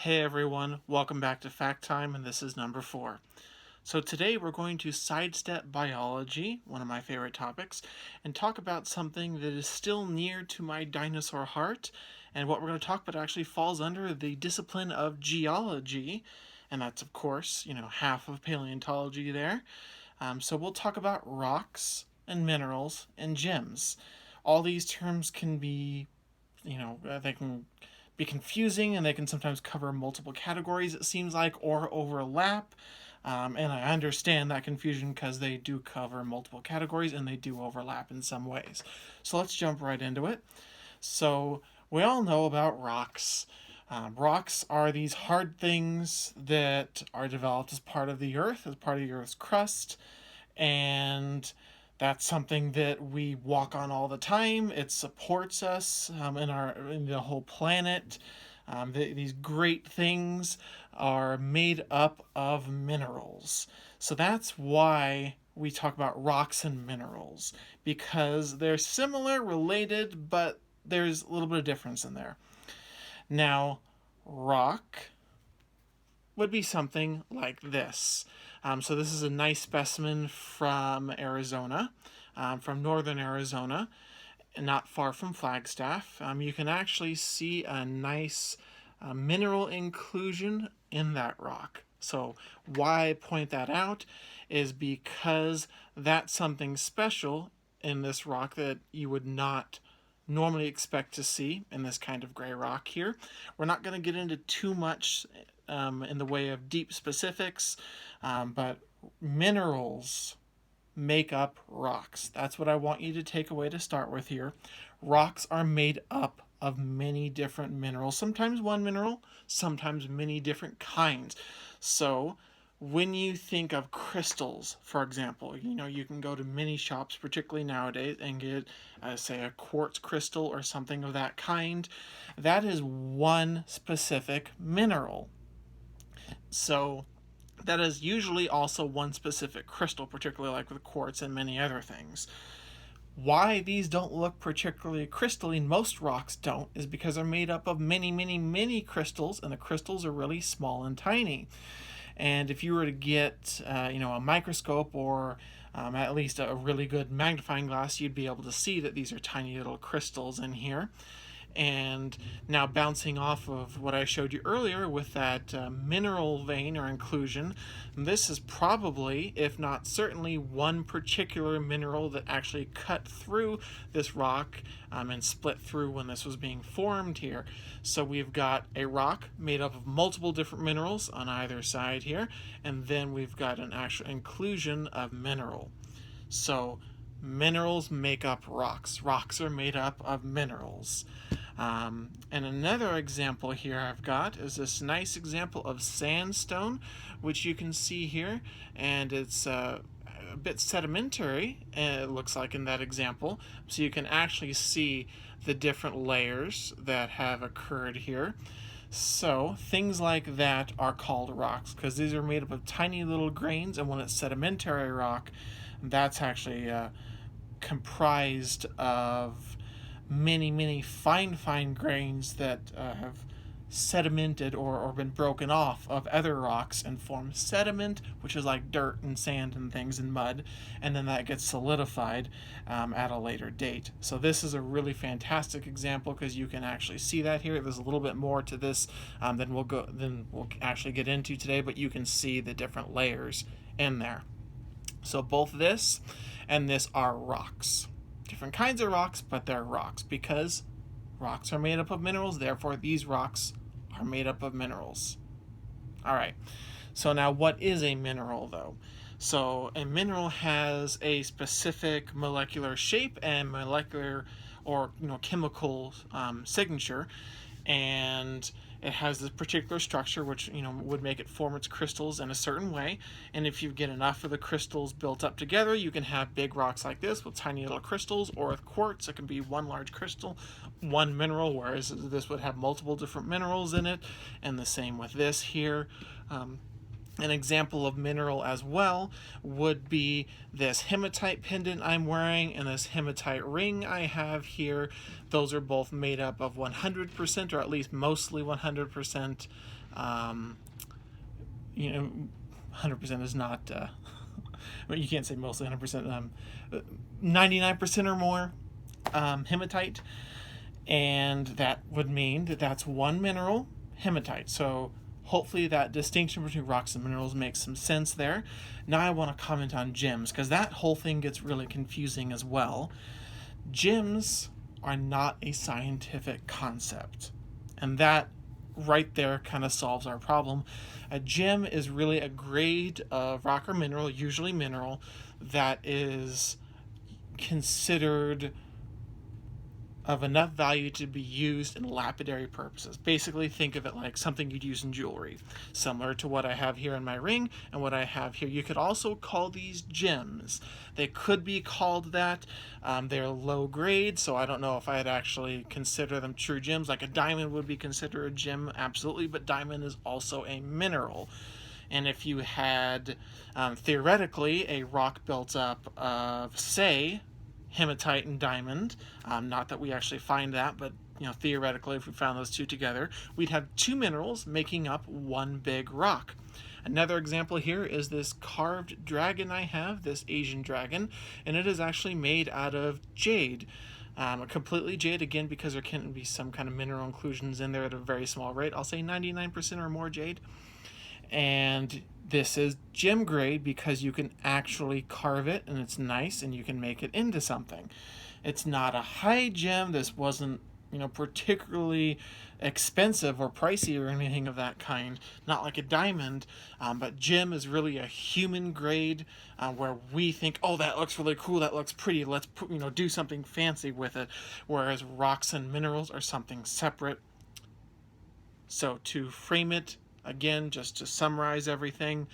Hey everyone, welcome back to Fact Time, and this is number 4. So today we're going to sidestep biology, one of my favorite topics, and talk about something that is still near to my dinosaur heart. And what we're going to talk about actually falls under the discipline of geology, and that's of course, half of paleontology there. So we'll talk about rocks and minerals and gems. All these terms can be, they can be confusing and they can sometimes cover multiple categories, it seems like, or overlap. And I understand that confusion because they do cover multiple categories and they do overlap in some ways. So let's jump right into it. So, we all know about rocks. Rocks are these hard things that are developed as part of the earth, as part of the earth's crust, and that's something that we walk on all the time. It supports us in the whole planet. These great things are made up of minerals. So that's why we talk about rocks and minerals, because they're similar, related, but there's a little bit of difference in there. Now, rock would be something like this. So this is a nice specimen from Arizona, from northern Arizona, not far from Flagstaff. You can actually see a nice mineral inclusion in that rock. So why I point that out is because that's something special in this rock that you would not normally expect to see in this kind of gray rock here. We're not going to get into too much in the way of deep specifics, but minerals make up rocks. That's what I want you to take away to start with here. Rocks are made up of many different minerals, sometimes one mineral, sometimes many different kinds. So when you think of crystals, for example, you can go to many shops, particularly nowadays, and get, say, a quartz crystal or something of that kind. That is one specific mineral. So that is usually also one specific crystal, particularly like with quartz and many other things. Why these don't look particularly crystalline, most rocks don't, is because they're made up of many, many, many crystals, and the crystals are really small and tiny. And if you were to get, a microscope or at least a really good magnifying glass, you'd be able to see that these are tiny little crystals in here. And now, bouncing off of what I showed you earlier with that mineral vein or inclusion, this is probably, if not certainly, one particular mineral that actually cut through this rock and split through when this was being formed here. So we've got a rock made up of multiple different minerals on either side here, and then we've got an actual inclusion of mineral. So minerals make up rocks. Rocks are made up of minerals. And another example here I've got is this nice example of sandstone, which you can see here, and it's a bit sedimentary, it looks like in that example, so you can actually see the different layers that have occurred here. So things like that are called rocks because these are made up of tiny little grains, and when it's sedimentary rock, that's actually comprised of many, many fine grains that have sedimented or been broken off of other rocks and form sediment, which is like dirt and sand and things and mud, and then that gets solidified at a later date. So this is a really fantastic example because you can actually see that here. There's a little bit more to this than we'll actually get into today, but you can see the different layers in there. So both this and this are rocks. Different kinds of rocks, but they're rocks because rocks are made up of minerals, therefore these rocks are made up of minerals. All right, so now what is a mineral though? So a mineral has a specific molecular shape and molecular or chemical signature, and it has this particular structure which would make it form its crystals in a certain way. And if you get enough of the crystals built up together, you can have big rocks like this with tiny little crystals, or with quartz it can be one large crystal, one mineral, whereas this would have multiple different minerals in it. And the same with this here. An example of mineral as well would be this hematite pendant I'm wearing and this hematite ring I have here. Those are both made up of 100%, or at least mostly 100%. You know, 100% is not, you can't say mostly 100%, 99% or more hematite. And that would mean that that's one mineral, hematite. So hopefully that distinction between rocks and minerals makes some sense there. Now I want to comment on gems, because that whole thing gets really confusing as well. Gems are not a scientific concept, and that right there kind of solves our problem. A gem is really a grade of rock or mineral, usually mineral, that is considered of enough value to be used in lapidary purposes. Basically, think of it like something you'd use in jewelry, similar to what I have here in my ring and what I have here. You could also call these gems. They could be called that. They're low grade, so I don't know if I'd actually consider them true gems. Like a diamond would be considered a gem, absolutely, but diamond is also a mineral. And if you had, theoretically, a rock built up of, say, hematite and diamond, not that we actually find that, but theoretically, if we found those two together, we'd have two minerals making up one big rock. Another example here is this carved dragon I have, this Asian dragon, and it is actually made out of jade. Completely jade, again, because there can be some kind of mineral inclusions in there at a very small rate. I'll say 99% or more jade. And this is gem grade because you can actually carve it and it's nice and you can make it into something. It's not a high gem. This wasn't, particularly expensive or pricey or anything of that kind. Not like a diamond, but gem is really a human grade where we think, oh, that looks really cool. That looks pretty. Let's do something fancy with it. Whereas rocks and minerals are something separate. So to frame it, again, just to summarize everything,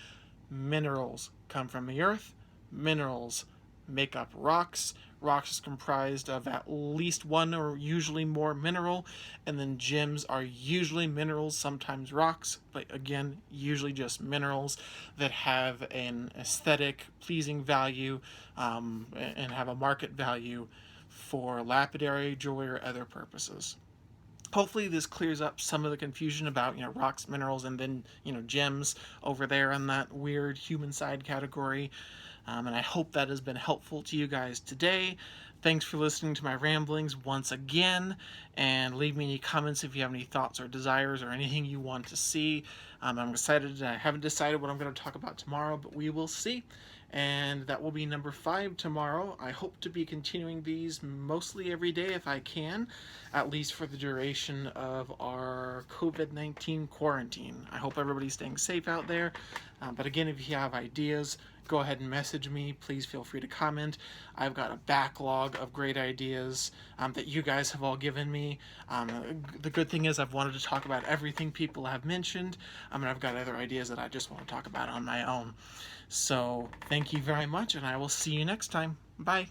minerals come from the earth. Minerals make up rocks. Rocks is comprised of at least one or usually more mineral. And then gems are usually minerals, sometimes rocks, but again, usually just minerals that have an aesthetic, pleasing value and have a market value for lapidary, jewelry, or other purposes. Hopefully this clears up some of the confusion about rocks, minerals, and then gems over there in that weird human side category. And I hope that has been helpful to you guys today. Thanks for listening to my ramblings once again, and leave me any comments if you have any thoughts or desires or anything you want to see. I'm excited. I haven't decided what I'm going to talk about tomorrow, but we will see. And that will be number 5 tomorrow. I hope to be continuing these mostly every day if I can, at least for the duration of our COVID-19 quarantine. I hope everybody's staying safe out there. But again, if you have ideas, go ahead and message me. Please feel free to comment. I've got a backlog of great ideas that you guys have all given me. The good thing is I've wanted to talk about everything people have mentioned, and I've got other ideas that I just want to talk about on my own. So thank you very much, and I will see you next time. Bye.